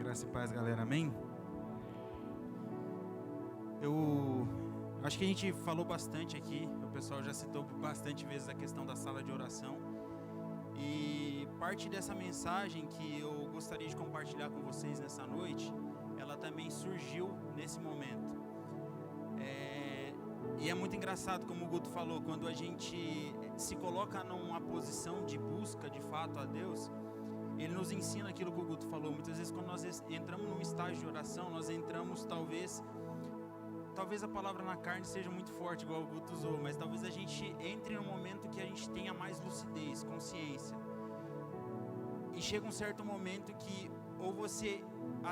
Graça e paz, galera, amém? Eu acho que a gente falou bastante aqui, o pessoal já citou bastante vezes a questão da sala de oração. E parte dessa mensagem que eu gostaria de compartilhar com vocês nessa noite, ela também surgiu nesse momento. E é muito engraçado, como o Guto falou, quando a gente se coloca numa posição de busca de fato a Deus, Ele nos ensina aquilo que o Guto falou. Muitas vezes quando nós entramos num estágio de oração, nós entramos talvez a palavra na carne seja muito forte, igual o Guto usou, mas talvez a gente entre num momento que a gente tenha mais lucidez, consciência. E chega um certo momento que ou você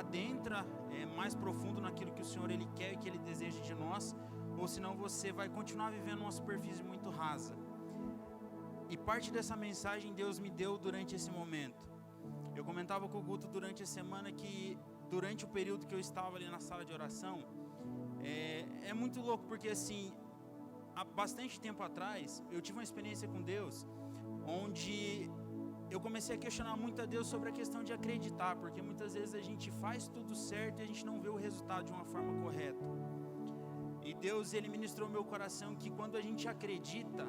adentra mais profundo naquilo que o Senhor Ele quer e que Ele deseja de nós, ou senão você vai continuar vivendo uma superfície muito rasa. E parte dessa mensagem Deus me deu durante esse momento. Eu comentava com o Guto durante a semana que durante o período que eu estava ali na sala de oração, é muito louco, porque assim, há bastante tempo atrás, eu tive uma experiência com Deus, onde eu comecei a questionar muito a Deus sobre a questão de acreditar, porque muitas vezes a gente faz tudo certo e a gente não vê o resultado de uma forma correta. E Deus, Ele ministrou meu coração que quando a gente acredita,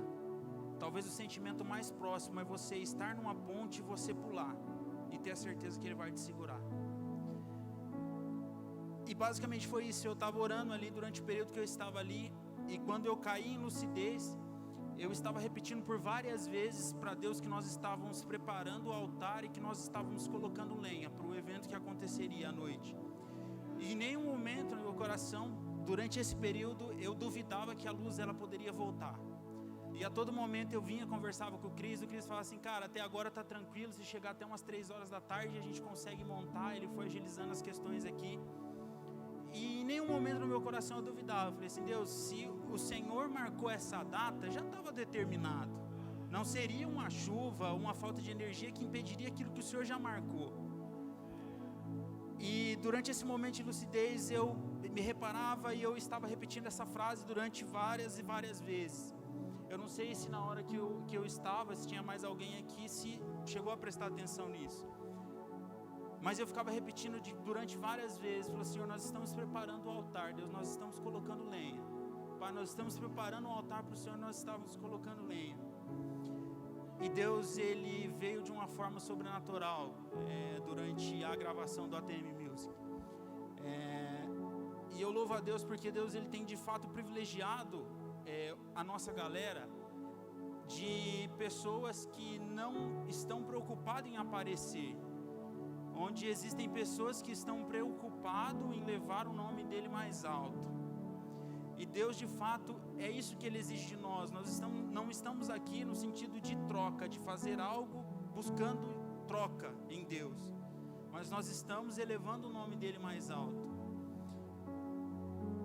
talvez o sentimento mais próximo é você estar numa ponte e você pular, e ter a certeza que Ele vai te segurar. E basicamente foi isso. Eu estava orando ali durante o período que eu estava ali, e quando eu caí em lucidez, eu estava repetindo por várias vezes para Deus que nós estávamos preparando o altar e que nós estávamos colocando lenha para o evento que aconteceria à noite. E em nenhum momento no meu coração, durante esse período, eu duvidava que a luz ela poderia voltar. E a todo momento eu vinha, conversava com o Cris falava assim: cara, até agora tá tranquilo, se chegar até umas 3 horas da tarde a gente consegue montar. Ele foi agilizando as questões aqui. E em nenhum momento no meu coração eu duvidava. Eu falei assim: Deus, se o Senhor marcou essa data, já estava determinado. Não seria uma chuva, uma falta de energia que impediria aquilo que o Senhor já marcou. E durante esse momento de lucidez eu me reparava e eu estava repetindo essa frase durante várias e várias vezes. Eu não sei se na hora que eu estava, se tinha mais alguém aqui, se chegou a prestar atenção nisso. Mas eu ficava repetindo durante várias vezes. Falei: Senhor, nós estamos preparando o altar. Deus, nós estamos colocando lenha. Pai, nós estamos preparando o altar para o Senhor, nós estávamos colocando lenha. E Deus, Ele veio de uma forma sobrenatural durante a gravação do ATM Music. E eu louvo a Deus porque Deus, Ele tem de fato privilegiado a nossa galera de pessoas que não estão preocupadas em aparecer, onde existem pessoas que estão preocupadas em levar o nome dele mais alto. E Deus, de fato, é isso que Ele exige de nós. Nós não estamos aqui no sentido de troca, de fazer algo buscando troca em Deus, mas nós estamos elevando o nome dele mais alto.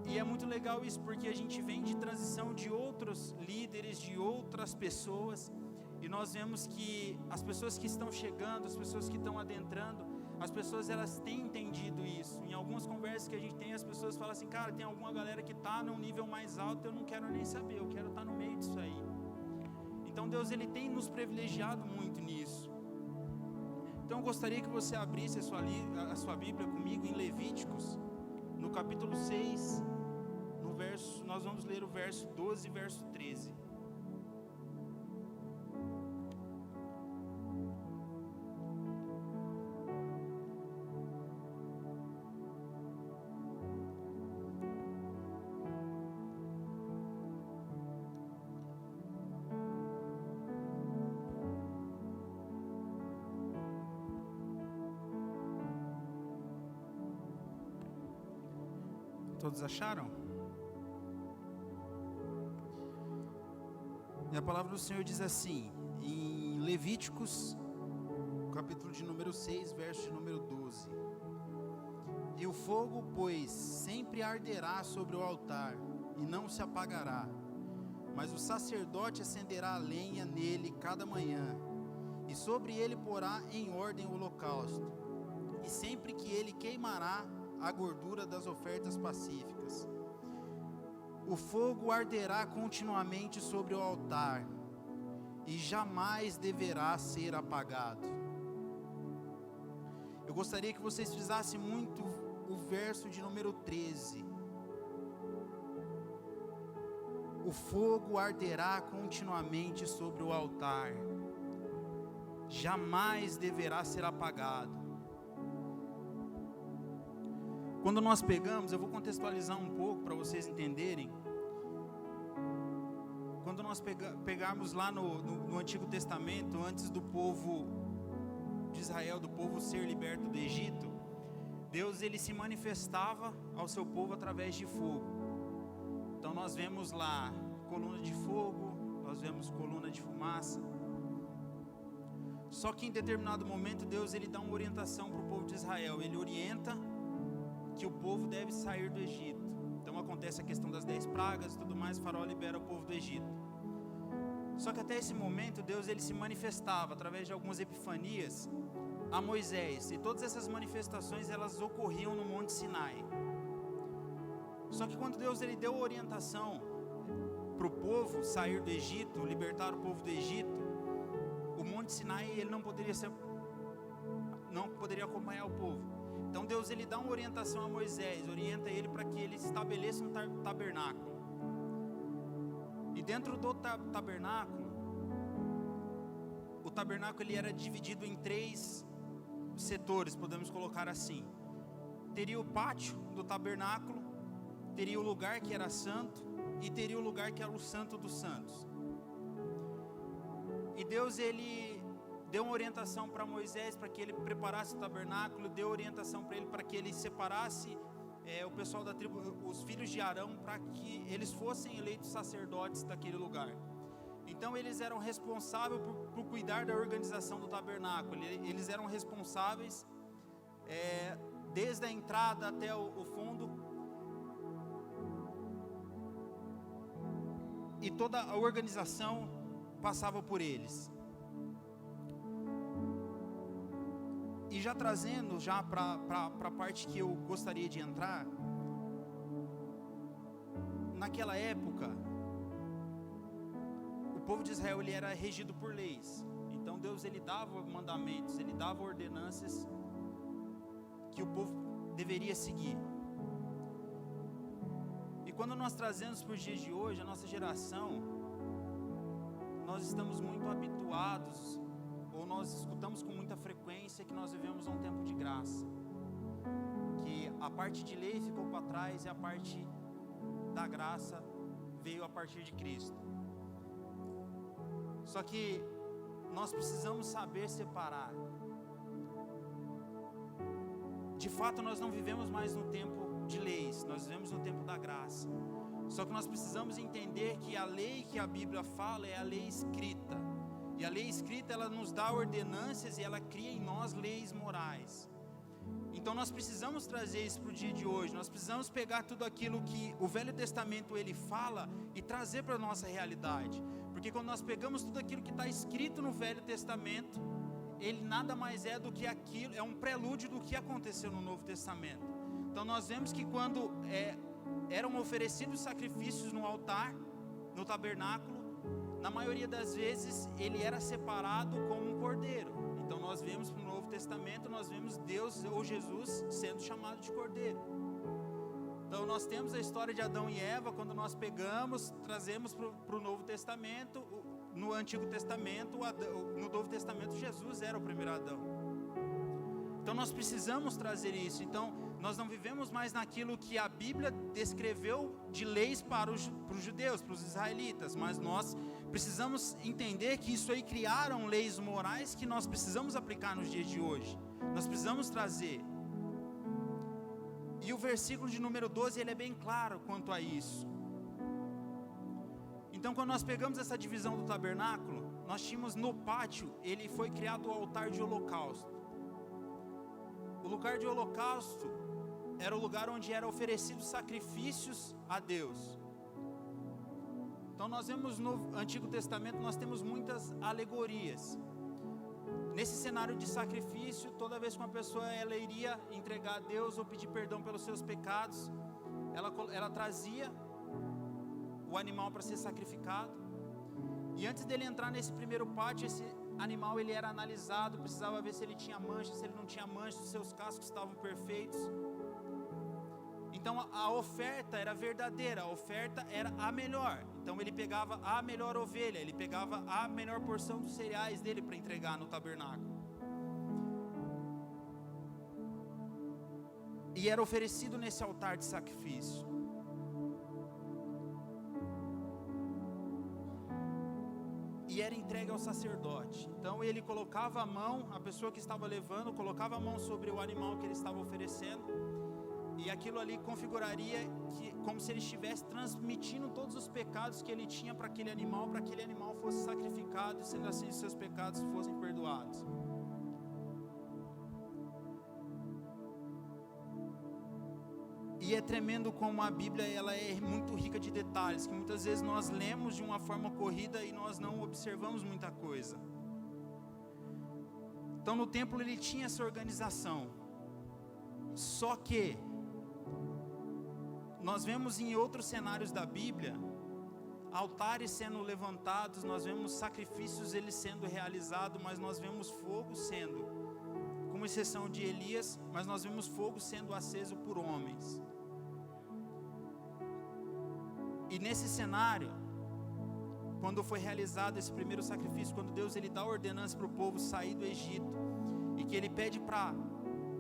E é muito legal isso, porque a gente vem de transição de outros líderes, de outras pessoas, e nós vemos que as pessoas que estão chegando, as pessoas que estão adentrando, as pessoas elas têm entendido isso. Em algumas conversas que a gente tem, as pessoas falam assim: cara, tem alguma galera que está num nível mais alto, eu não quero nem saber, eu quero estar no meio disso aí. Então Deus, Ele tem nos privilegiado muito nisso. Então eu gostaria que você abrisse a sua Bíblia comigo em Levíticos, no capítulo 6, nós vamos ler o verso 12 e verso 13. Todos acharam? E a palavra do Senhor diz assim, em Levíticos, capítulo de número 6, verso de número 12: E o fogo, pois, sempre arderá sobre o altar, e não se apagará, mas o sacerdote acenderá a lenha nele cada manhã, e sobre ele porá em ordem o holocausto, e sempre que ele queimará a gordura das ofertas pacíficas. O fogo arderá continuamente sobre o altar, e jamais deverá ser apagado. Eu gostaria que vocês frisassem muito o verso de número 13. O fogo arderá continuamente sobre o altar, jamais deverá ser apagado. Quando nós pegamos, eu vou contextualizar um pouco para vocês entenderem. Quando nós pegarmos lá no Antigo Testamento, antes do povo de Israel, do povo ser liberto do Egito, Deus ele se manifestava ao seu povo através de fogo. Então nós vemos lá coluna de fogo, nós vemos coluna de fumaça. Só que em determinado momento Deus ele dá uma orientação para o povo de Israel. Ele orienta que o povo deve sair do Egito. Então acontece a questão das 10 pragas e tudo mais, o faraó libera o povo do Egito. Só que até esse momento Deus ele se manifestava através de algumas epifanias a Moisés, e todas essas manifestações elas ocorriam no Monte Sinai. Só que quando Deus ele deu a orientação para o povo sair do Egito, libertar o povo do Egito, o Monte Sinai ele não poderia acompanhar o povo. Então Deus ele dá uma orientação a Moisés, orienta ele para que ele estabeleça um tabernáculo. E dentro do tabernáculo, o tabernáculo ele era dividido em 3 setores, podemos colocar assim. Teria o pátio do tabernáculo, teria o lugar que era santo e teria o lugar que era o santo dos santos. E Deus ele deu uma orientação para Moisés para que ele preparasse o tabernáculo, deu orientação para ele para que ele separasse o pessoal da tribo, os filhos de Arão, para que eles fossem eleitos sacerdotes daquele lugar. Então eles eram responsáveis por cuidar da organização do tabernáculo. Eles eram responsáveis desde a entrada até o fundo, e toda a organização passava por eles. E já trazendo já para a parte que eu gostaria de entrar, naquela época, o povo de Israel ele era regido por leis. Então Deus ele dava mandamentos, ele dava ordenanças que o povo deveria seguir. E quando nós trazemos para os dias de hoje, a nossa geração, nós estamos muito habituados, ou nós escutamos com muita frequência que nós vivemos um tempo de graça, que a parte de lei ficou para trás e a parte da graça veio a partir de Cristo. Só que nós precisamos saber separar. De fato nós não vivemos mais no tempo de leis, nós vivemos no tempo da graça. Só que nós precisamos entender que a lei que a Bíblia fala é a lei escrita. E a lei escrita, ela nos dá ordenanças e ela cria em nós leis morais. Então nós precisamos trazer isso para o dia de hoje. Nós precisamos pegar tudo aquilo que o Velho Testamento ele fala e trazer para a nossa realidade. Porque quando nós pegamos tudo aquilo que está escrito no Velho Testamento, ele nada mais é do que aquilo, é um prelúdio do que aconteceu no Novo Testamento. Então nós vemos que quando eram oferecidos sacrifícios no altar, no tabernáculo, na maioria das vezes ele era separado como um cordeiro. Então nós vemos no Novo Testamento, nós vemos Deus ou Jesus sendo chamado de cordeiro. Então nós temos a história de Adão e Eva. Quando nós pegamos, trazemos para o Novo Testamento, no Antigo Testamento, no Novo Testamento Jesus era o primeiro Adão. Então nós precisamos trazer isso. Então nós não vivemos mais naquilo que a Bíblia descreveu de leis para os judeus, para os israelitas, mas nós precisamos entender que isso aí criaram leis morais que nós precisamos aplicar nos dias de hoje. Nós precisamos trazer. E o versículo de número 12, ele é bem claro quanto a isso. Então quando nós pegamos essa divisão do tabernáculo, nós tínhamos no pátio, ele foi criado o altar de holocausto. O lugar de holocausto era o lugar onde eram oferecidos sacrifícios a Deus. Então nós vemos no Antigo Testamento, nós temos muitas alegorias. Nesse cenário de sacrifício, toda vez que uma pessoa ela iria entregar a Deus ou pedir perdão pelos seus pecados, ela trazia o animal para ser sacrificado. E antes dele entrar nesse primeiro pátio, animal ele era analisado, precisava ver se ele tinha manchas, se ele não tinha manchas, se os seus cascos estavam perfeitos. Então a oferta era verdadeira, a oferta era a melhor. Então ele pegava a melhor ovelha, ele pegava a melhor porção dos cereais dele para entregar no tabernáculo. E era oferecido nesse altar de sacrifício. E era entregue ao sacerdote. Então ele colocava a mão, a pessoa que estava levando, colocava a mão sobre o animal que ele estava oferecendo. E aquilo ali configuraria como se ele estivesse transmitindo todos os pecados que ele tinha para aquele animal fosse sacrificado, e sendo assim os seus pecados fossem perdoados. E é tremendo como a Bíblia ela é muito rica de detalhes, que muitas vezes nós lemos de uma forma corrida e nós não observamos muita coisa. Então no templo ele tinha essa organização. Só que nós vemos em outros cenários da Bíblia, altares sendo levantados, nós vemos sacrifícios eles sendo realizados, mas nós vemos fogo sendo, com exceção de Elias, mas nós vemos fogo sendo aceso por homens. E nesse cenário, quando foi realizado esse primeiro sacrifício, quando Deus ele dá a ordenança para o povo sair do Egito, e que ele pede para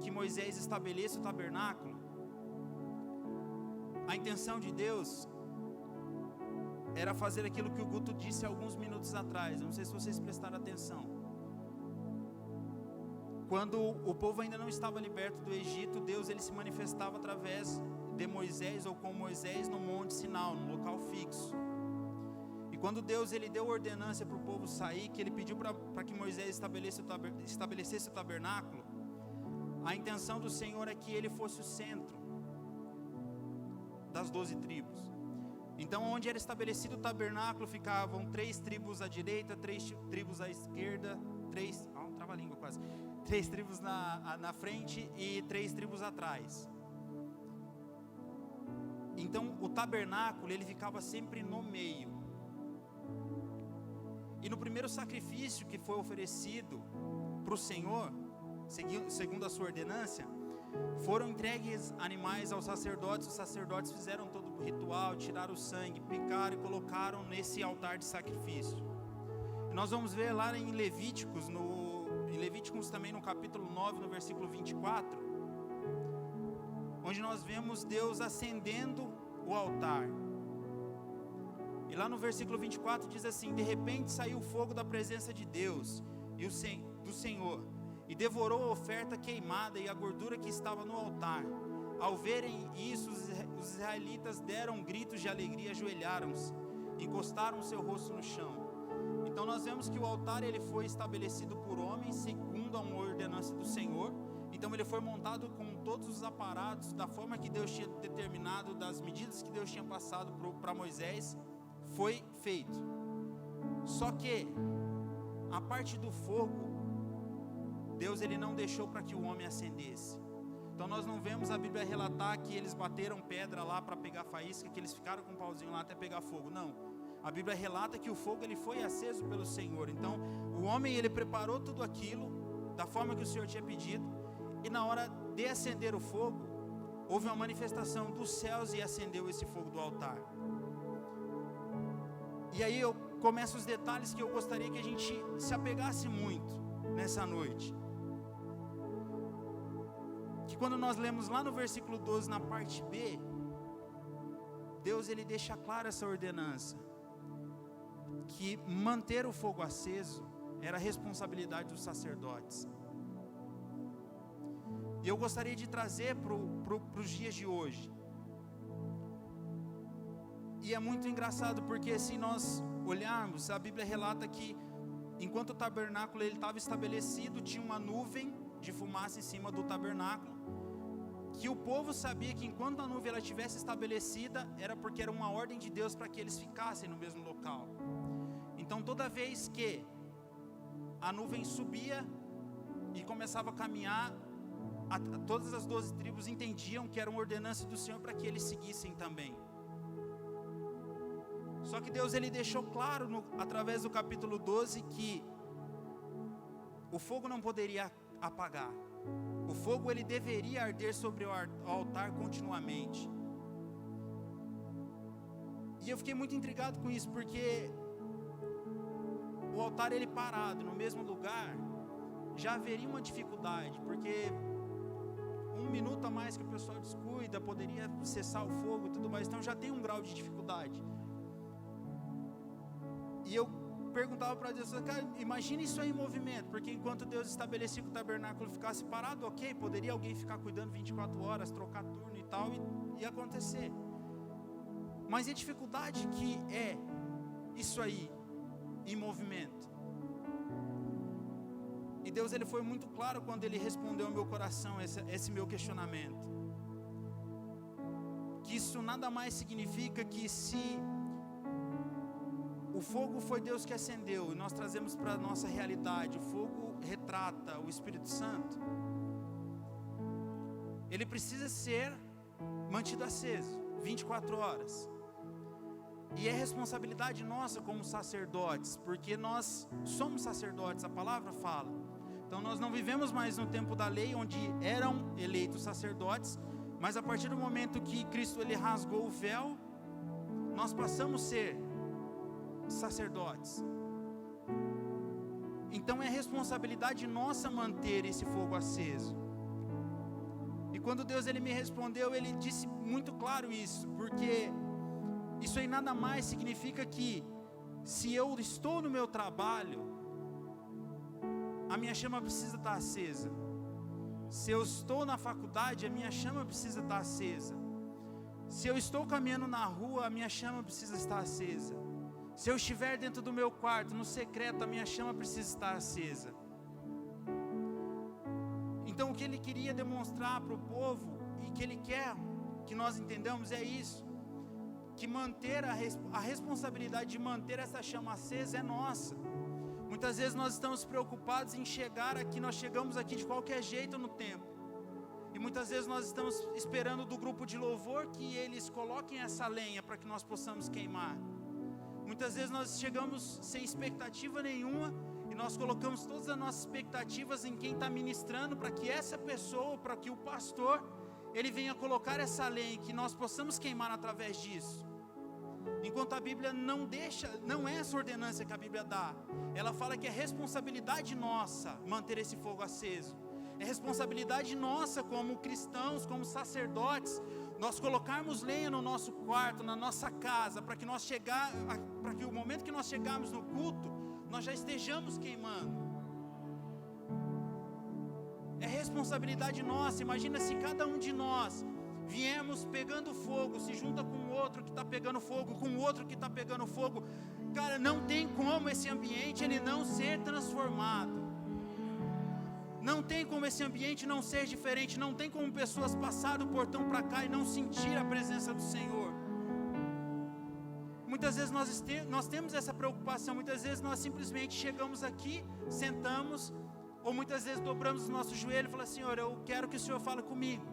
que Moisés estabeleça o tabernáculo, a intenção de Deus era fazer aquilo que o Guto disse alguns minutos atrás. Eu não sei se vocês prestaram atenção. Quando o povo ainda não estava liberto do Egito, Deus ele se manifestava através de Moisés ou com Moisés no Monte Sinai, num local fixo. E quando Deus ele deu ordenança para o povo sair, que ele pediu para que Moisés estabelecesse o tabernáculo, a intenção do Senhor é que ele fosse o centro das 12 tribos. Então onde era estabelecido o tabernáculo ficavam 3 tribos à direita, 3 tribos à esquerda, 3 tribos na frente e 3 tribos atrás. Então o tabernáculo ele ficava sempre no meio. E no primeiro sacrifício que foi oferecido para o Senhor, segundo a sua ordenância, foram entregues animais aos sacerdotes. Os sacerdotes fizeram todo o ritual, tiraram o sangue, picaram e colocaram nesse altar de sacrifício. E nós vamos ver lá em Levíticos também no capítulo 9, no versículo 24, onde nós vemos Deus acendendo o altar. E lá no versículo 24 diz assim: de repente saiu o fogo da presença de Deus e do Senhor, e devorou a oferta queimada e a gordura que estava no altar. Ao verem isso, os israelitas deram gritos de alegria, ajoelharam-se, encostaram o seu rosto no chão. Então nós vemos que o altar ele foi estabelecido por homens, segundo a ordenança do Senhor. Então ele foi montado com todos os aparatos, da forma que Deus tinha determinado, das medidas que Deus tinha passado para Moisés, foi feito. Só que a parte do fogo, Deus ele não deixou para que o homem acendesse. Então nós não vemos a Bíblia relatar que eles bateram pedra lá para pegar faísca, que eles ficaram com um pauzinho lá até pegar fogo. Não. A Bíblia relata que o fogo ele foi aceso pelo Senhor. Então o homem ele preparou tudo aquilo da forma que o Senhor tinha pedido, e na hora de acender o fogo, houve uma manifestação dos céus e acendeu esse fogo do altar. E aí eu começo os detalhes que eu gostaria que a gente se apegasse muito nessa noite. Que quando nós lemos lá no versículo 12, na parte B, Deus ele deixa clara essa ordenança, que manter o fogo aceso era a responsabilidade dos sacerdotes. E eu gostaria de trazer para os dias de hoje. E é muito engraçado porque se nós olharmos, a Bíblia relata que enquanto o tabernáculo ele estava estabelecido, tinha uma nuvem de fumaça em cima do tabernáculo, que o povo sabia que enquanto a nuvem ela estivesse estabelecida, era porque era uma ordem de Deus para que eles ficassem no mesmo local. Então toda vez que a nuvem subia e começava a caminhar, todas as 12 tribos entendiam que era uma ordenança do Senhor para que eles seguissem também. Só que Deus ele deixou claro através do capítulo 12 que o fogo não poderia apagar. O fogo ele deveria arder sobre o altar continuamente. E eu fiquei muito intrigado com isso, porque o altar ele parado no mesmo lugar, já haveria uma dificuldade, porque um minuto a mais que o pessoal descuida, poderia cessar o fogo e tudo mais, então já tem um grau de dificuldade. E eu perguntava para Deus, cara, imagina isso aí em movimento, porque enquanto Deus estabelecia que o tabernáculo ficasse parado, ok, poderia alguém ficar cuidando 24 horas, trocar turno e tal, e acontecer. Mas a dificuldade que é isso aí em movimento. E Deus ele foi muito claro quando ele respondeu ao meu coração esse meu questionamento. Que isso nada mais significa que se o fogo foi Deus que acendeu e nós trazemos para a nossa realidade, o fogo retrata o Espírito Santo, ele precisa ser mantido aceso 24 horas. E é responsabilidade nossa como sacerdotes, porque nós somos sacerdotes, a palavra fala. Então nós não vivemos mais no tempo da lei, onde eram eleitos sacerdotes, mas a partir do momento que Cristo ele rasgou o véu, nós passamos a ser sacerdotes. Então é responsabilidade nossa manter esse fogo aceso. E quando Deus ele me respondeu, ele disse muito claro isso, porque isso aí nada mais significa que se eu estou no meu trabalho, a minha chama precisa estar acesa. Se eu estou na faculdade, a minha chama precisa estar acesa. Se eu estou caminhando na rua, a minha chama precisa estar acesa. Se eu estiver dentro do meu quarto, no secreto, a minha chama precisa estar acesa. Então o que ele queria demonstrar para o povo, e que ele quer que nós entendamos é isso, que manter a responsabilidade de manter essa chama acesa é nossa. Muitas vezes nós estamos preocupados em chegar aqui, nós chegamos aqui de qualquer jeito no templo. E muitas vezes nós estamos esperando do grupo de louvor que eles coloquem essa lenha para que nós possamos queimar. Muitas vezes nós chegamos sem expectativa nenhuma e nós colocamos todas as nossas expectativas em quem está ministrando, para que essa pessoa, para que o pastor, ele venha colocar essa lenha, que nós possamos queimar através disso. Enquanto a Bíblia não é essa ordenança que a Bíblia dá. Ela fala que é responsabilidade nossa manter esse fogo aceso. É responsabilidade nossa como cristãos, como sacerdotes, nós colocarmos lenha no nosso quarto, na nossa casa, para que o momento que nós chegarmos no culto, nós já estejamos queimando. É responsabilidade nossa. Imagina se cada um de nós viemos pegando fogo, se junta com o outro que está pegando fogo, com o outro que está pegando fogo. Cara, não tem como esse ambiente ele não ser transformado. Não tem como esse ambiente não ser diferente. Não tem como pessoas passarem do portão para cá e não sentir a presença do Senhor. Muitas vezes nós temos essa preocupação. Muitas vezes nós simplesmente chegamos aqui, sentamos, ou muitas vezes dobramos o nosso joelho e falamos: Senhor, eu quero que o Senhor fale comigo.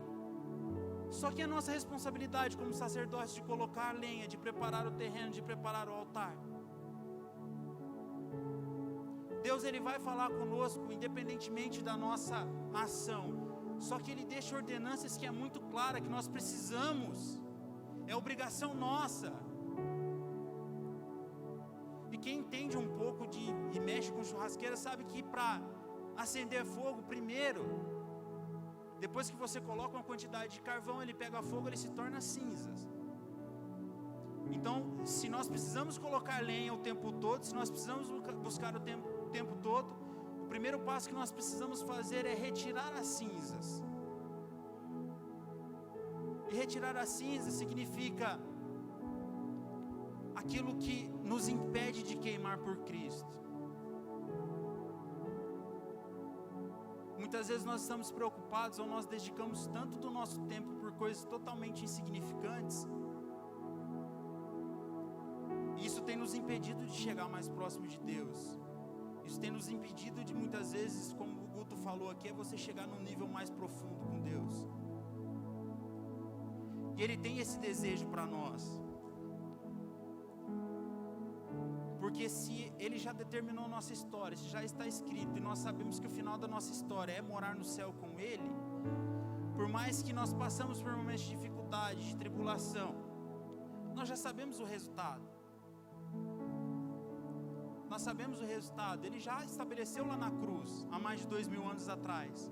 Só que é nossa responsabilidade como sacerdotes de colocar a lenha, de preparar o terreno, de preparar o altar. Deus ele vai falar conosco independentemente da nossa ação. Só que ele deixa ordenanças que é muito clara, que nós precisamos. É obrigação nossa. E quem entende um pouco e mexe com churrasqueira sabe que para acender fogo, primeiro, depois que você coloca uma quantidade de carvão, ele pega fogo, ele se torna cinzas. Então, se nós precisamos colocar lenha o tempo todo, se nós precisamos buscar o tempo todo, o primeiro passo que nós precisamos fazer é retirar as cinzas. E retirar as cinzas significa aquilo que nos impede de queimar por Cristo. Muitas vezes nós estamos preocupados, ou nós dedicamos tanto do nosso tempo por coisas totalmente insignificantes. E isso tem nos impedido de chegar mais próximo de Deus. Isso tem nos impedido de muitas vezes, como o Guto falou aqui, é você chegar num nível mais profundo com Deus. E Ele tem esse desejo para nós. Porque se Ele já determinou a nossa história, isso já está escrito, e nós sabemos que o final da nossa história é morar no céu com Ele. Por mais que nós passamos por momentos de dificuldade, de tribulação, nós já sabemos o resultado. Nós sabemos o resultado. Ele já estabeleceu lá na cruz, há mais de 2000 anos atrás.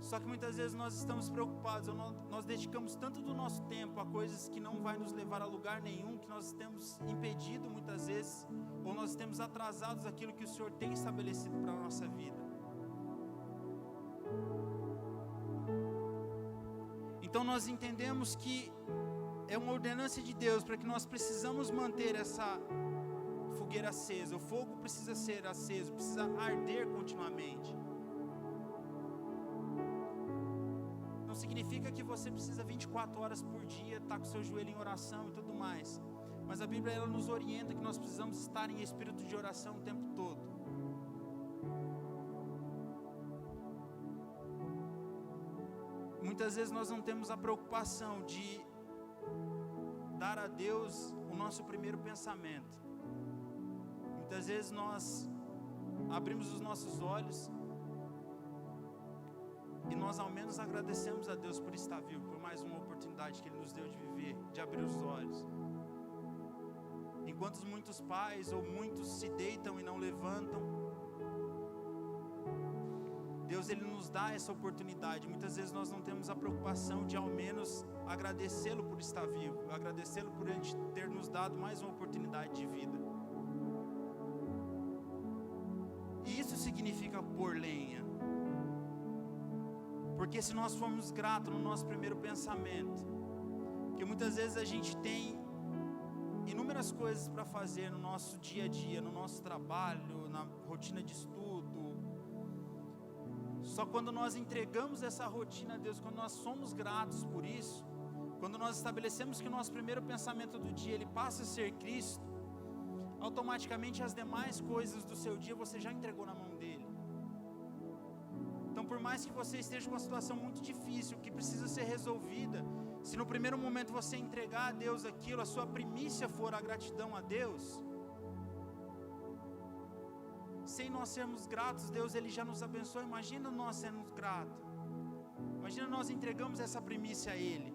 Só que muitas vezes nós estamos preocupados, nós dedicamos tanto do nosso tempo a coisas que não vai nos levar a lugar nenhum, que nós temos impedido muitas vezes, ou nós temos atrasados aquilo que o Senhor tem estabelecido para a nossa vida. Então nós entendemos que é uma ordenança de Deus para que nós precisamos manter essa fogueira acesa, o fogo precisa ser aceso, precisa arder continuamente. Não significa que você precisa 24 horas por dia estar com seu joelho em oração e tudo mais, mas a Bíblia ela nos orienta que nós precisamos estar em espírito de oração o tempo todo. Muitas vezes nós não temos a preocupação de dar a Deus o nosso primeiro pensamento. Muitas vezes nós abrimos os nossos olhos e nós ao menos agradecemos a Deus por estar vivo, por mais uma oportunidade que Ele nos deu de viver, de abrir os olhos. Enquanto muitos pais ou muitos se deitam e não levantam, Deus Ele nos dá essa oportunidade. Muitas vezes nós não temos a preocupação de ao menos agradecê-lo por estar vivo, agradecê-lo por Ele ter nos dado mais uma oportunidade de vida. E isso significa pôr lenha. Porque se nós formos gratos no nosso primeiro pensamento, que muitas vezes a gente tem inúmeras coisas para fazer no nosso dia a dia, no nosso trabalho, na rotina de estudo. Só quando nós entregamos essa rotina a Deus, quando nós somos gratos por isso, quando nós estabelecemos que o nosso primeiro pensamento do dia ele passa a ser Cristo, automaticamente as demais coisas do seu dia você já entregou na mão dele. Então, por mais que você esteja com uma situação muito difícil, que precisa ser resolvida, se no primeiro momento você entregar a Deus aquilo, a sua primícia for a gratidão a Deus, sem nós sermos gratos, Deus Ele já nos abençoa. Imagina nós sermos gratos, imagina nós entregamos essa primícia a Ele.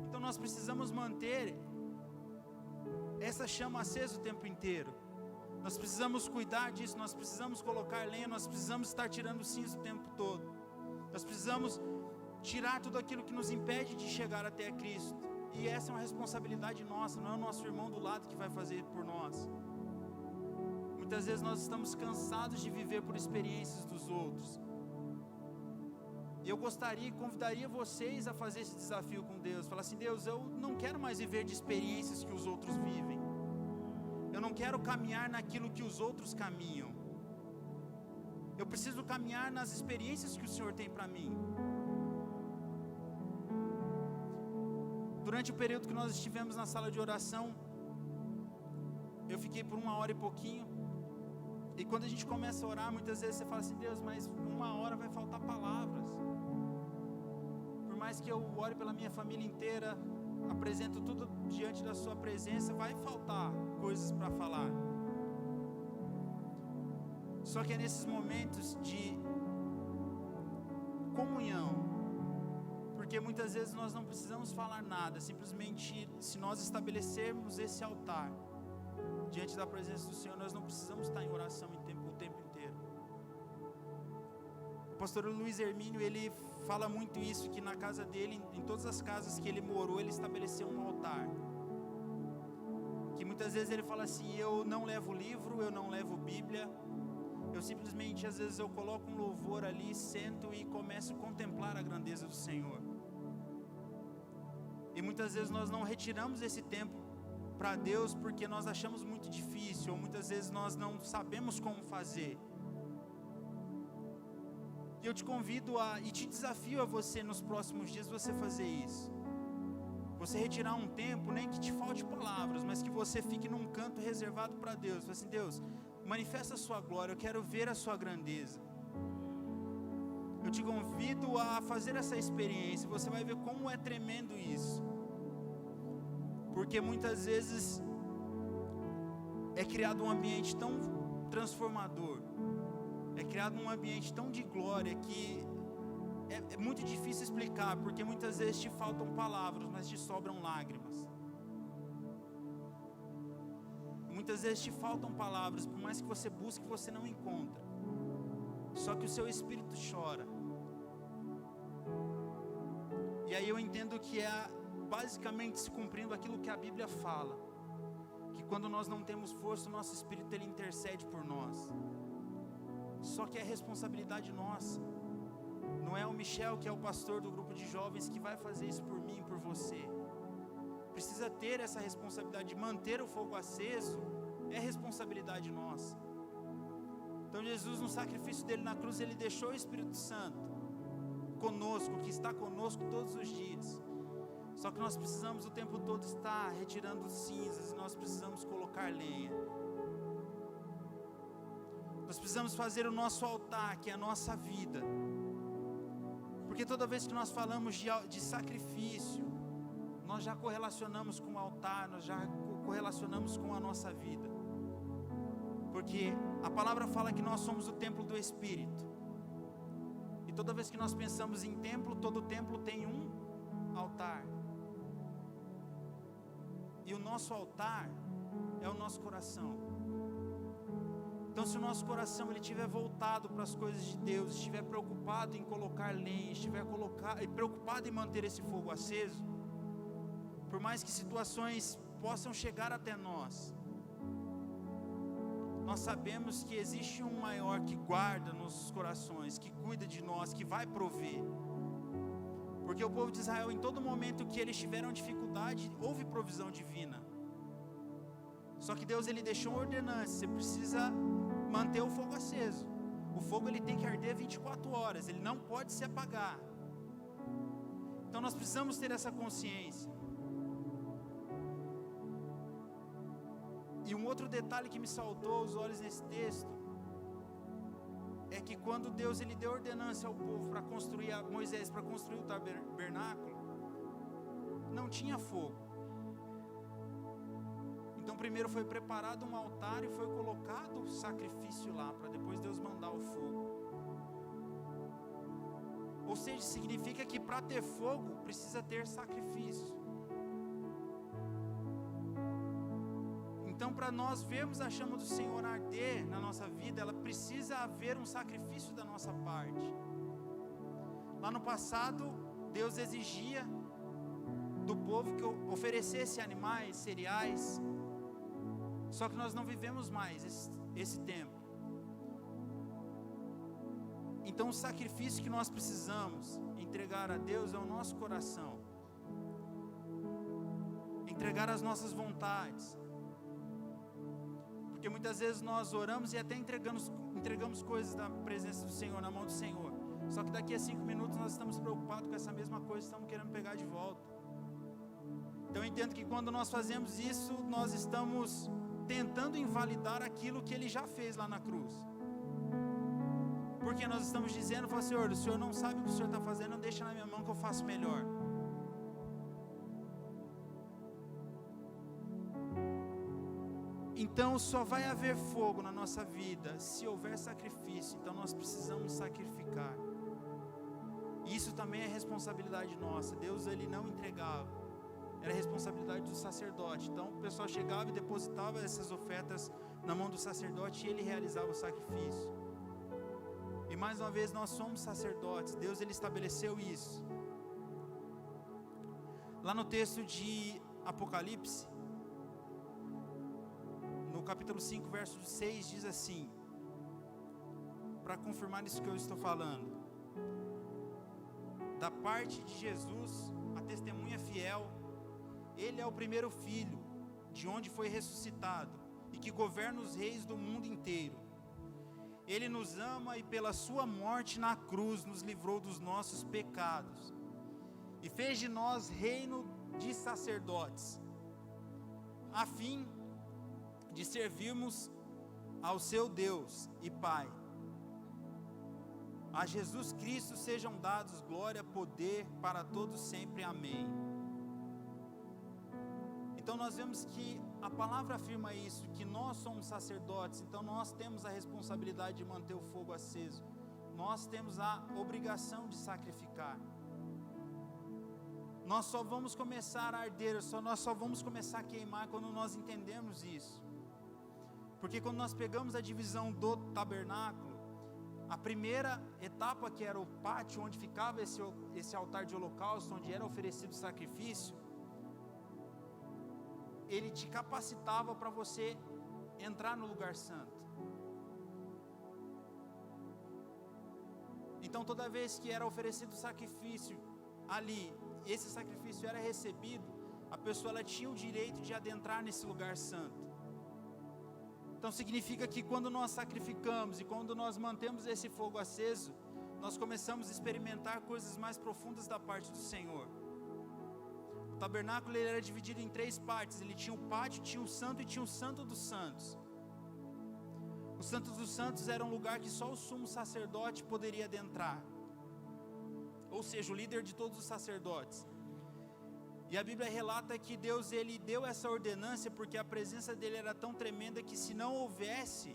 Então nós precisamos manter essa chama acesa o tempo inteiro. Nós precisamos cuidar disso, nós precisamos colocar lenha, nós precisamos estar tirando cinza o tempo todo. Nós precisamos tirar tudo aquilo que nos impede de chegar até Cristo. E essa é uma responsabilidade nossa, não é o nosso irmão do lado que vai fazer por nós. Muitas vezes nós estamos cansados de viver por experiências dos outros. E eu gostaria e convidaria vocês a fazer esse desafio com Deus. Falar assim: Deus, eu não quero mais viver de experiências que os outros vivem. Eu não quero caminhar naquilo que os outros caminham. Eu preciso caminhar nas experiências que o Senhor tem para mim. Durante o período que nós estivemos na sala de oração, eu fiquei por 1 hora e pouquinho. E quando a gente começa a orar, muitas vezes você fala assim: Deus, mas 1 hora vai faltar palavras. Por mais que eu ore pela minha família inteira, apresento tudo diante da sua presença, vai faltar coisas para falar. Só que é nesses momentos de comunhão, porque muitas vezes nós não precisamos falar nada, simplesmente se nós estabelecermos esse altar diante da presença do Senhor, nós não precisamos estar em oração o tempo inteiro. O pastor Luiz Hermínio, ele fala muito isso, que na casa dele, em todas as casas que ele morou, ele estabeleceu um altar. Que muitas vezes ele fala assim: eu não levo livro, eu não levo Bíblia, eu simplesmente, às vezes eu coloco um louvor ali, sento e começo a contemplar a grandeza do Senhor. E muitas vezes nós não retiramos esse tempo para Deus porque nós achamos muito difícil, ou muitas vezes nós não sabemos como fazer. E eu te convido e te desafio a você nos próximos dias você fazer isso. Você retirar um tempo, nem que te falte palavras, mas que você fique num canto reservado para Deus. Fala assim: Deus, manifesta a sua glória, eu quero ver a sua grandeza. Eu te convido a fazer essa experiência, você vai ver como é tremendo isso. Porque muitas vezes é criado um ambiente tão transformador, é criado um ambiente tão de glória que é muito difícil explicar, porque muitas vezes te faltam palavras, mas te sobram lágrimas. Muitas vezes te faltam palavras, por mais que você busque, você não encontra. Só que o seu espírito chora. E aí eu entendo que é basicamente se cumprindo aquilo que a Bíblia fala, que quando nós não temos força, o nosso espírito ele intercede por nós. Só que é responsabilidade nossa. Não é o Michel, que é o pastor do grupo de jovens, que vai fazer isso por mim, por você. Precisa ter essa responsabilidade de manter o fogo aceso, é responsabilidade nossa. Então Jesus, no sacrifício dele na cruz, ele deixou o Espírito Santo conosco, que está conosco todos os dias. Só que nós precisamos o tempo todo estar retirando cinzas, e nós precisamos colocar lenha. Nós precisamos fazer o nosso altar, que é a nossa vida. Porque toda vez que nós falamos de sacrifício, nós já correlacionamos com o altar, nós já correlacionamos com a nossa vida. Porque a palavra fala que nós somos o templo do Espírito. E toda vez que nós pensamos em templo, todo templo tem um altar. E o nosso altar é o nosso coração. Então, se o nosso coração ele estiver voltado para as coisas de Deus, estiver preocupado em colocar lenha, estiver preocupado em manter esse fogo aceso, por mais que situações possam chegar até nós, nós sabemos que existe um maior que guarda nossos corações, que cuida de nós, que vai prover. Porque o povo de Israel, em todo momento que eles tiveram dificuldade, houve provisão divina. Só que Deus ele deixou uma ordenança: você precisa manter o fogo aceso. O fogo ele tem que arder 24 horas, ele não pode se apagar. Então nós precisamos ter essa consciência. E um outro detalhe que me saltou aos olhos nesse texto é que quando Deus ele deu ordenança ao povo para construir, a Moisés para construir o tabernáculo, não tinha fogo. Então primeiro foi preparado um altar e foi colocado o sacrifício lá, para depois Deus mandar o fogo. Ou seja, significa que para ter fogo precisa ter sacrifício. Então, para nós vermos a chama do Senhor arder na nossa vida, ela precisa haver um sacrifício da nossa parte. Lá no passado, Deus exigia do povo que oferecesse animais, cereais. Só que nós não vivemos mais esse tempo. Então, o sacrifício que nós precisamos entregar a Deus é o nosso coração. Entregar as nossas vontades. Porque muitas vezes nós oramos e até entregamos coisas da presença do Senhor, na mão do Senhor. Só que daqui a 5 minutos nós estamos preocupados com essa mesma coisa, estamos querendo pegar de volta. Então eu entendo que quando nós fazemos isso, nós estamos tentando invalidar aquilo que Ele já fez lá na cruz. Porque nós estamos dizendo, Senhor, o Senhor não sabe o que o Senhor está fazendo, deixa na minha mão que eu faço melhor. Então só vai haver fogo na nossa vida se houver sacrifício. Então nós precisamos sacrificar. E isso também é responsabilidade nossa. Deus ele não entregava, era responsabilidade do sacerdote. Então o pessoal chegava e depositava essas ofertas na mão do sacerdote e ele realizava o sacrifício. E mais uma vez nós somos sacerdotes. Deus ele estabeleceu isso. Lá no texto de Apocalipse, no capítulo 5, verso 6, diz assim, para confirmar isso que eu estou falando: da parte de Jesus, a testemunha fiel, Ele é o primeiro filho, de onde foi ressuscitado, e que governa os reis do mundo inteiro. Ele nos ama e pela sua morte na cruz nos livrou dos nossos pecados, e fez de nós reino de sacerdotes, a fim de servirmos ao seu Deus e Pai. A Jesus Cristo sejam dados glória, poder para todos sempre. Amém. Então nós vemos que a palavra afirma isso, que nós somos sacerdotes, então nós temos a responsabilidade de manter o fogo aceso. Nós temos a obrigação de sacrificar. Nós só vamos começar a arder, nós só vamos começar a queimar quando nós entendemos isso. Porque quando nós pegamos a divisão do tabernáculo, a primeira etapa, que era o pátio onde ficava esse altar de holocausto, onde era oferecido o sacrifício, ele te capacitava para você entrar no lugar santo. Então toda vez que era oferecido sacrifício ali, esse sacrifício era recebido, a pessoa ela tinha o direito de adentrar nesse lugar santo. Então significa que quando nós sacrificamos e quando nós mantemos esse fogo aceso, nós começamos a experimentar coisas mais profundas da parte do Senhor. O tabernáculo ele era dividido em 3 partes, ele tinha o pátio, tinha o santo e tinha o santo dos santos. O santo dos santos era um lugar que só o sumo sacerdote poderia adentrar, ou seja, o líder de todos os sacerdotes. E a Bíblia relata que Deus ele deu essa ordenância porque a presença dele era tão tremenda que se não houvesse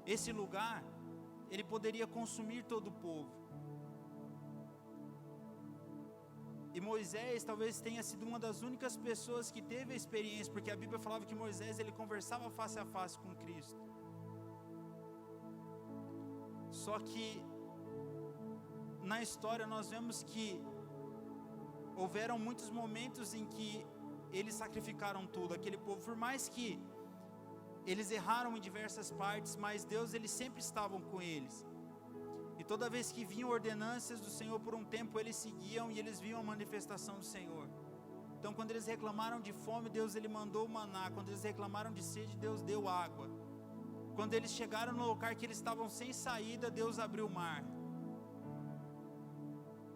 esse lugar, ele poderia consumir todo o povo. E Moisés talvez tenha sido uma das únicas pessoas que teve a experiência, porque a Bíblia falava que Moisés ele conversava face a face com Cristo. Só que na história nós vemos que houveram muitos momentos em que eles sacrificaram tudo, aquele povo, por mais que eles erraram em diversas partes, mas Deus ele sempre estava com eles. E toda vez que vinham ordenâncias do Senhor por um tempo, eles seguiam e eles viam a manifestação do Senhor. Então quando eles reclamaram de fome, Deus ele mandou o maná. Quando eles reclamaram de sede, Deus deu água. Quando eles chegaram no lugar que eles estavam sem saída, Deus abriu o mar.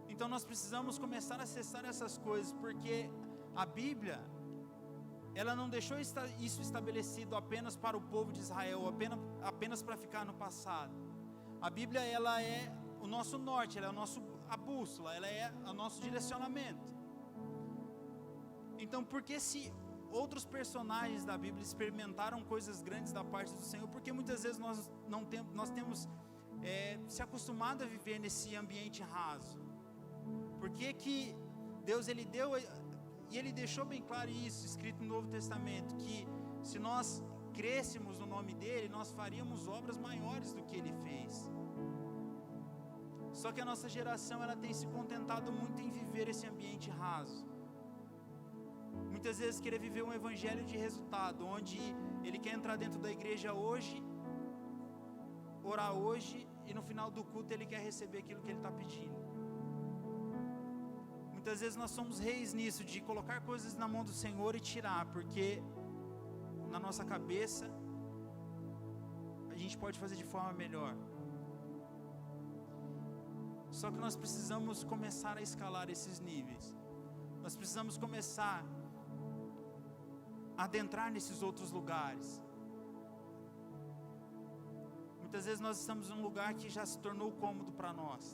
Então nós precisamos começar a acessar essas coisas, porque a Bíblia, ela não deixou isso estabelecido apenas para o povo de Israel, apenas para ficar no passado. A Bíblia ela é o nosso norte, ela é a bússola, ela é o nosso direcionamento. Então por que se outros personagens da Bíblia experimentaram coisas grandes da parte do Senhor, porque muitas vezes nós temos se acostumado a viver nesse ambiente raso? Por que Deus ele deu, e ele deixou bem claro isso, escrito no Novo Testamento, que se nós crêssemos no nome dele, nós faríamos obras maiores do que ele fez. Só que a nossa geração ela tem se contentado muito em viver esse ambiente raso. Muitas vezes querer viver um evangelho de resultado, onde ele quer entrar dentro da igreja hoje, orar hoje, e no final do culto ele quer receber aquilo que ele está pedindo. Muitas vezes nós somos reis nisso, de colocar coisas na mão do Senhor e tirar, porque na nossa cabeça a gente pode fazer de forma melhor. Só que nós precisamos começar a escalar esses níveis. Nós precisamos começar a adentrar nesses outros lugares. Muitas vezes nós estamos em um lugar que já se tornou cômodo para nós.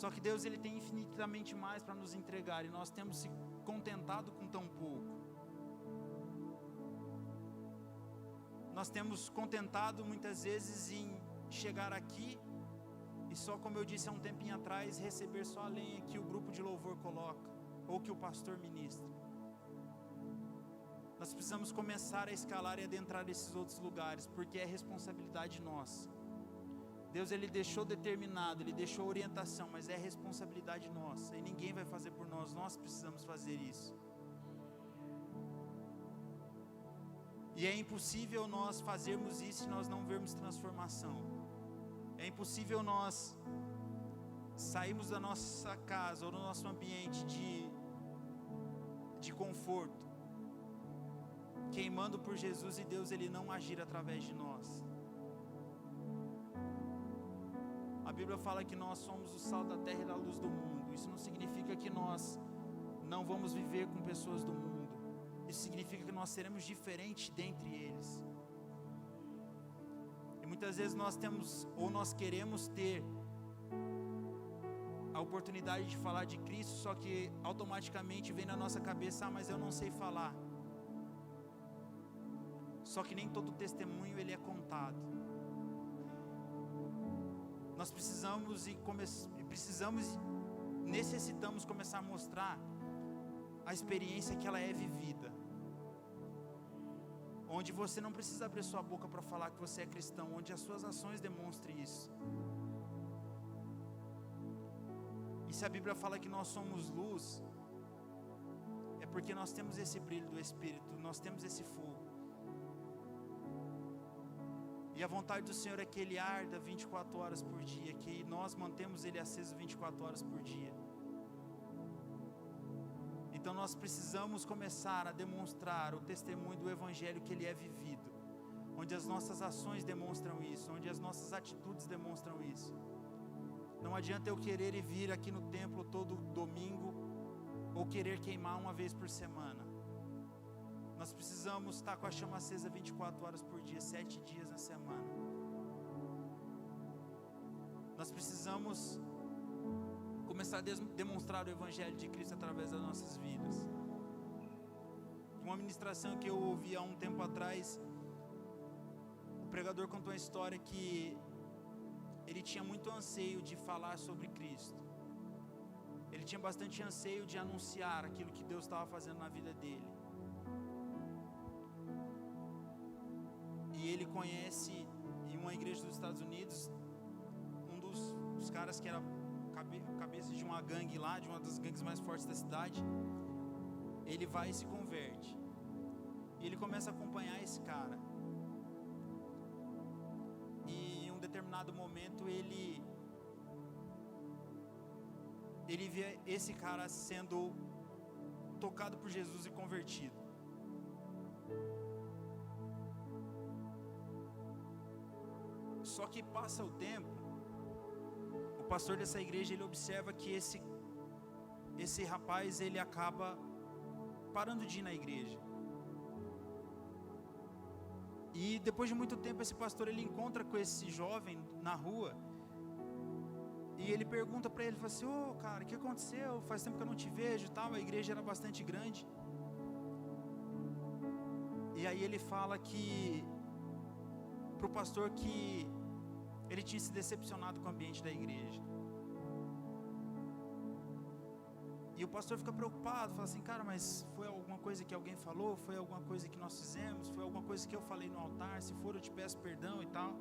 Só que Deus ele tem infinitamente mais para nos entregar, e nós temos se contentado com tão pouco. Nós temos contentado muitas vezes em chegar aqui e só, como eu disse há um tempinho atrás, receber só a lenha que o grupo de louvor coloca, ou que o pastor ministra. Nós precisamos começar a escalar e adentrar nesses outros lugares, porque é responsabilidade nossa. Deus ele deixou determinado, ele deixou orientação, mas é responsabilidade nossa, e ninguém vai fazer por nós, nós precisamos fazer isso. E é impossível nós fazermos isso e nós não vermos transformação. É impossível nós sairmos da nossa casa ou do nosso ambiente de conforto, queimando por Jesus, e Deus ele não agir através de nós. A Bíblia fala que nós somos o sal da terra e da luz do mundo. Isso não significa que nós não vamos viver com pessoas do mundo. Isso significa que nós seremos diferentes dentre eles. E muitas vezes nós temos, ou nós queremos ter a oportunidade de falar de Cristo, só que automaticamente vem na nossa cabeça: mas eu não sei falar. Só que nem todo testemunho ele é contado. Nós necessitamos começar a mostrar a experiência que ela é vivida. Onde você não precisa abrir sua boca para falar que você é cristão, onde as suas ações demonstrem isso. E se a Bíblia fala que nós somos luz, é porque nós temos esse brilho do Espírito, nós temos esse fogo. E a vontade do Senhor é que Ele arda 24 horas por dia, que nós mantemos Ele aceso 24 horas por dia. Então nós precisamos começar a demonstrar o testemunho do Evangelho que ele é vivido, onde as nossas ações demonstram isso, onde as nossas atitudes demonstram isso. Não adianta eu querer ir vir aqui no templo todo domingo, ou querer queimar uma vez por semana. Nós precisamos estar com a chama acesa 24 horas por dia, 7 dias na semana. Nós precisamos começar a demonstrar o Evangelho de Cristo através das nossas vidas. Uma ministração que eu ouvi há um tempo atrás, o pregador contou uma história que ele tinha muito anseio de falar sobre Cristo. Ele tinha bastante anseio de anunciar aquilo que Deus estava fazendo na vida dele. E ele conhece em uma igreja dos Estados Unidos um dos caras que era cabeça de uma gangue lá, de uma das gangues mais fortes da cidade. Ele vai e se converte. E ele começa a acompanhar esse cara. E em um determinado momento ele vê esse cara sendo tocado por Jesus e convertido. Só que passa o tempo, o pastor dessa igreja, ele observa que esse rapaz, ele acaba parando de ir na igreja. E depois de muito tempo, esse pastor, ele encontra com esse jovem na rua, e ele pergunta para ele, fala assim: ô cara, o que aconteceu? Faz tempo que eu não te vejo e tal. A igreja era bastante grande. E aí ele fala pro pastor que ele tinha se decepcionado com o ambiente da igreja. E o pastor fica preocupado, fala assim: cara, mas foi alguma coisa que alguém falou? Foi alguma coisa que nós fizemos? Foi alguma coisa que eu falei no altar? Se for, eu te peço perdão e tal.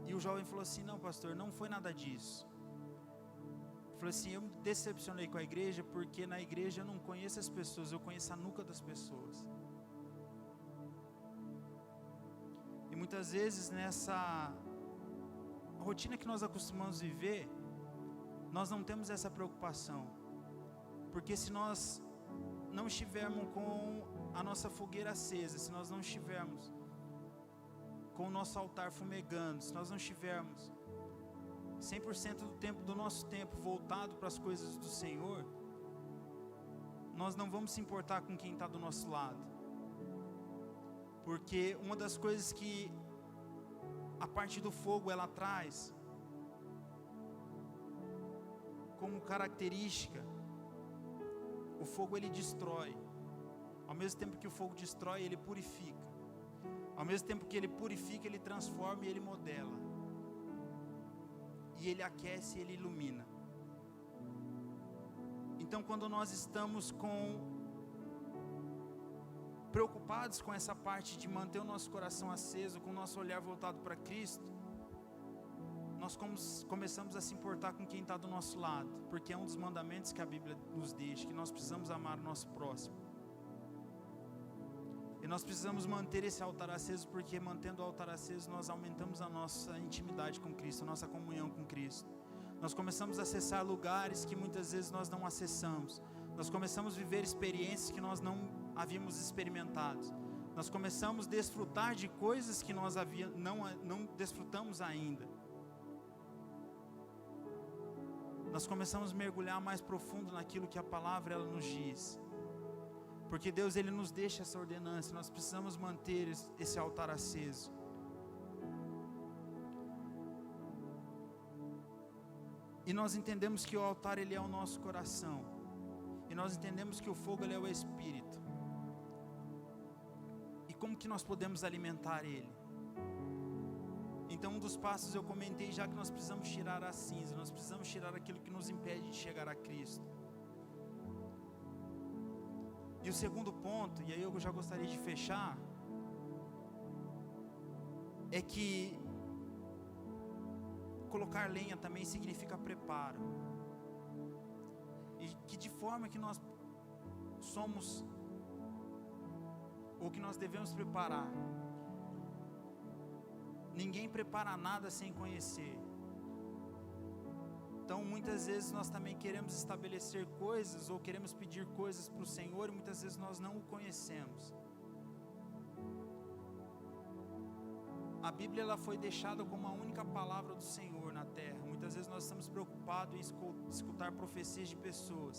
E o jovem falou assim: não, pastor, não foi nada disso. Ele falou assim: eu me decepcionei com a igreja porque na igreja eu não conheço as pessoas, eu conheço a nuca das pessoas. E muitas vezes nessa rotina que nós acostumamos viver, nós não temos essa preocupação. Porque se nós não estivermos com a nossa fogueira acesa, se nós não estivermos com o nosso altar fumegando, se nós não estivermos 100% do nosso tempo voltado para as coisas do Senhor, nós não vamos se importar com quem está do nosso lado. Porque uma das coisas que a parte do fogo ela traz como característica, o fogo ele destrói. Ao mesmo tempo que o fogo destrói, ele purifica. Ao mesmo tempo que ele purifica, ele transforma e ele modela. E ele aquece e ele ilumina. Então quando nós estamos preocupados com essa parte de manter o nosso coração aceso, com o nosso olhar voltado para Cristo, nós começamos a se importar com quem está do nosso lado, porque é um dos mandamentos que a Bíblia nos deixa, que nós precisamos amar o nosso próximo. E nós precisamos manter esse altar aceso, porque mantendo o altar aceso, nós aumentamos a nossa intimidade com Cristo, a nossa comunhão com Cristo. Nós começamos a acessar lugares que muitas vezes nós não acessamos. Nós começamos a viver experiências que nós não havíamos experimentado. Nós começamos a desfrutar de coisas que nós não desfrutamos ainda. Nós começamos a mergulhar mais profundo naquilo que a palavra ela nos diz. Porque Deus ele nos deixa essa ordenança, nós precisamos manter esse altar aceso. E nós entendemos que o altar ele é o nosso coração. E nós entendemos que o fogo ele é o Espírito. E como que nós podemos alimentar ele? Então um dos passos eu comentei já que nós precisamos tirar a cinza, nós precisamos tirar aquilo que nos impede de chegar a Cristo. E o segundo ponto, e aí eu já gostaria de fechar, é que colocar lenha também significa preparo. E que de forma que nós somos, ou que nós devemos preparar. Ninguém prepara nada sem conhecer. Então muitas vezes nós também queremos estabelecer coisas, ou queremos pedir coisas para o Senhor, e muitas vezes nós não o conhecemos. A Bíblia ela foi deixada como a única palavra do Senhor na terra. Muitas vezes nós estamos preocupados em escutar profecias de pessoas.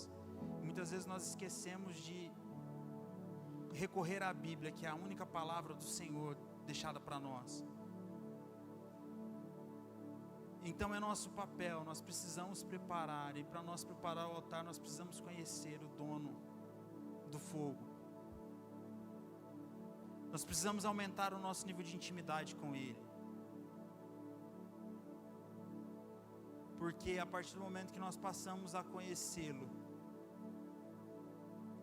Muitas vezes nós esquecemos de recorrer à Bíblia, que é a única palavra do Senhor deixada para nós. Então é nosso papel, nós precisamos preparar, e para nós preparar o altar nós precisamos conhecer o dono do fogo. Nós precisamos aumentar o nosso nível de intimidade com Ele. Porque a partir do momento que nós passamos a conhecê-lo,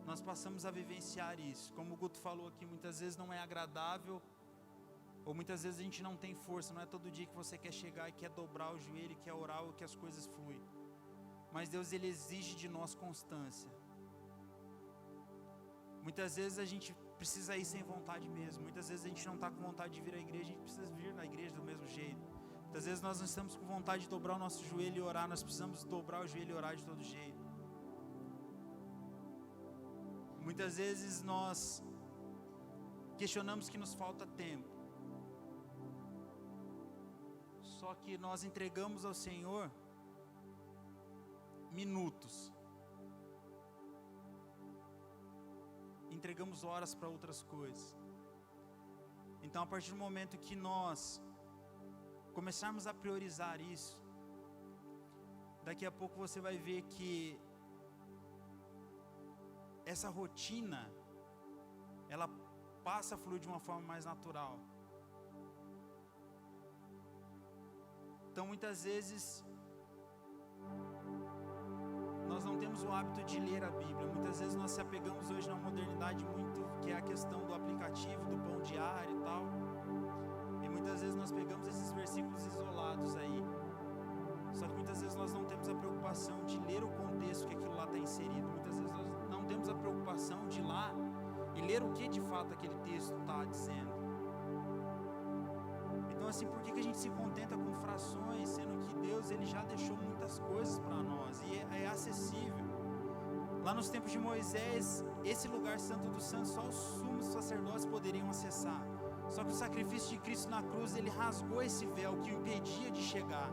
nós passamos a vivenciar isso. Como o Guto falou aqui, muitas vezes não é agradável, ou muitas vezes a gente não tem força. Não é todo dia que você quer chegar e quer dobrar o joelho, quer orar ou que as coisas fluem. Mas Deus ele exige de nós constância. Muitas vezes a gente precisa ir sem vontade mesmo. Muitas vezes a gente não está com vontade de vir à igreja, a gente precisa vir na igreja do mesmo jeito. Muitas vezes nós não estamos com vontade de dobrar o nosso joelho e orar, nós precisamos dobrar o joelho e orar de todo jeito. Muitas vezes nós questionamos que nos falta tempo. Só que nós entregamos ao Senhor minutos. Entregamos horas para outras coisas. Então a partir do momento que nós começarmos a priorizar isso, daqui a pouco você vai ver que essa rotina ela passa a fluir de uma forma mais natural. Então muitas vezes nós não temos o hábito de ler a Bíblia. Muitas vezes nós se apegamos hoje na modernidade muito, que é a questão do aplicativo, do pão diário e tal. E muitas vezes nós pegamos esses versículos isolados aí. Só que muitas vezes nós não temos a preocupação de ler o contexto que aquilo lá está inserido. Muitas vezes nós não temos a preocupação de ir lá e ler o que de fato aquele texto está dizendo. Então assim, por que a gente se contenta com frações, sendo que Deus ele já deixou muitas coisas para nós e é acessível. Lá nos tempos de Moisés, esse lugar santo do santo só os sumos sacerdotes poderiam acessar. Só que o sacrifício de Cristo na cruz, ele rasgou esse véu que o impedia de chegar.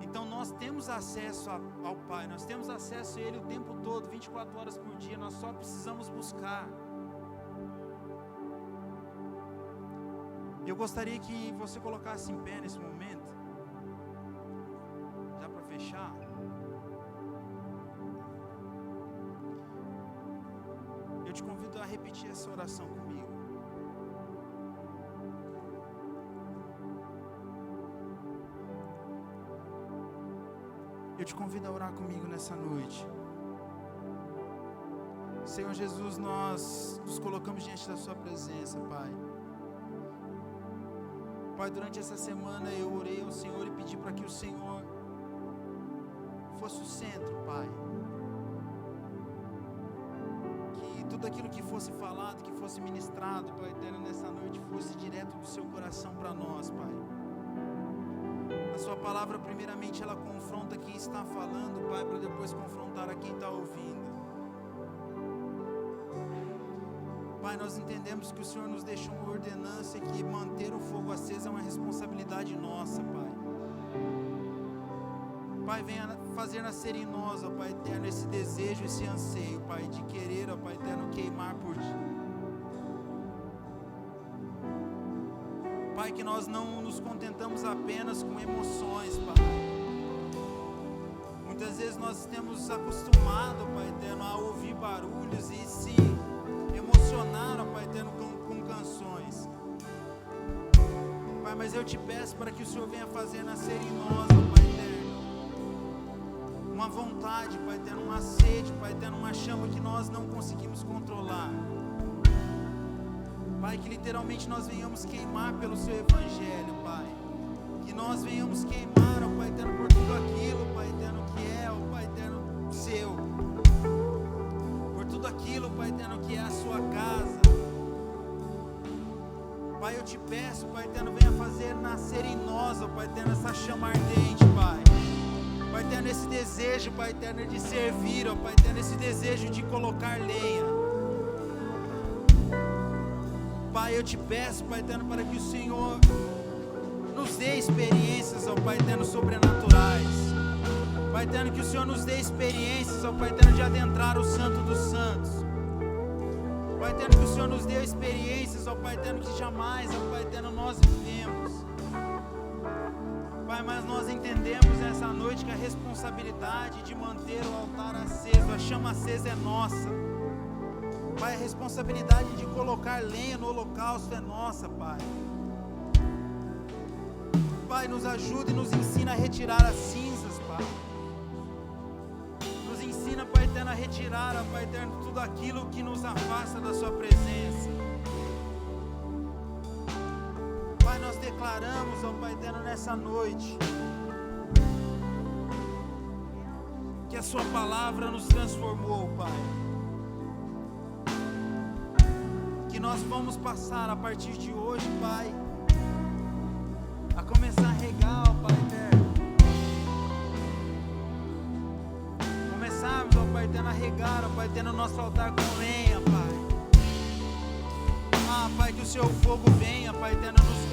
Então nós temos acesso ao Pai, nós temos acesso a Ele o tempo todo, 24 horas por dia, nós só precisamos buscar. Eu gostaria que você colocasse em pé nesse momento, já para fechar. Eu te convido a repetir essa oração comigo. Eu te convido a orar comigo nessa noite. Senhor Jesus, nós nos colocamos diante da Sua presença, Pai. Pai, durante essa semana eu orei ao Senhor e pedi para que o Senhor fosse o centro, Pai. Que tudo aquilo que fosse falado, que fosse ministrado, Pai eterno, nessa noite, fosse direto do Seu coração para nós, Pai. A Sua palavra, primeiramente, ela confronta quem está falando, Pai, para depois confrontar a quem está ouvindo. Pai, nós entendemos que o Senhor nos deixou uma ordenança e que manter o fogo aceso é uma responsabilidade nossa, Pai. Pai, venha fazer nascer em nós, ó Pai eterno, esse desejo, esse anseio, Pai, de querer, ó Pai eterno, queimar por Ti. Pai, que nós não nos contentamos apenas com emoções, Pai. Muitas vezes nós temos acostumado, Pai eterno, a ouvir barulhos e se emocionar, ó Pai eterno, com canções. Pai, mas eu te peço para que o Senhor venha fazer nascer em nós, ó Pai eterno, uma vontade, Pai eterno, uma sede, Pai eterno, uma chama que nós não conseguimos controlar. Pai, que literalmente nós venhamos queimar pelo Seu Evangelho, Pai. Que nós venhamos queimar, ó Pai eterno, por tudo aquilo, Pai eterno, que é, ó Pai eterno, Seu. Por tudo aquilo, Pai eterno, que é a Sua casa. Pai, eu te peço, Pai eterno, venha fazer nascer em nós, ó Pai eterno, essa chama ardente, Pai. Pai eterno, esse desejo, Pai eterno, de servir, ó Pai eterno, esse desejo de colocar lenha. Pai, eu te peço, Pai eterno, para que o Senhor nos dê experiências, ó Pai eterno, sobrenaturais. Pai eterno, que o Senhor nos dê experiências, ó Pai eterno, de adentrar o Santo dos Santos. Pai eterno, que o Senhor nos dê experiências, ó Pai eterno, que jamais, ó Pai eterno, nós vivemos. Pai, mas nós entendemos nessa noite que a responsabilidade de manter o altar aceso, a chama acesa é nossa. Pai, a responsabilidade de colocar lenha no holocausto é nossa, Pai. Pai, nos ajuda e nos ensina a retirar as cinzas, Pai. Nos ensina, Pai eterno, a retirar, ó Pai eterno, tudo aquilo que nos afasta da Sua presença. Pai, nós declaramos, ó Pai eterno, nessa noite, que a Sua palavra nos transformou, Pai. Que nós vamos passar a partir de hoje, Pai, a começar a regar, ó Pai eterno. Começarmos, ó Pai eterno, a regar, ó Pai eterno, o nosso altar com lenha, Pai. Ah, Pai, que o Seu fogo venha, Pai eterno, nos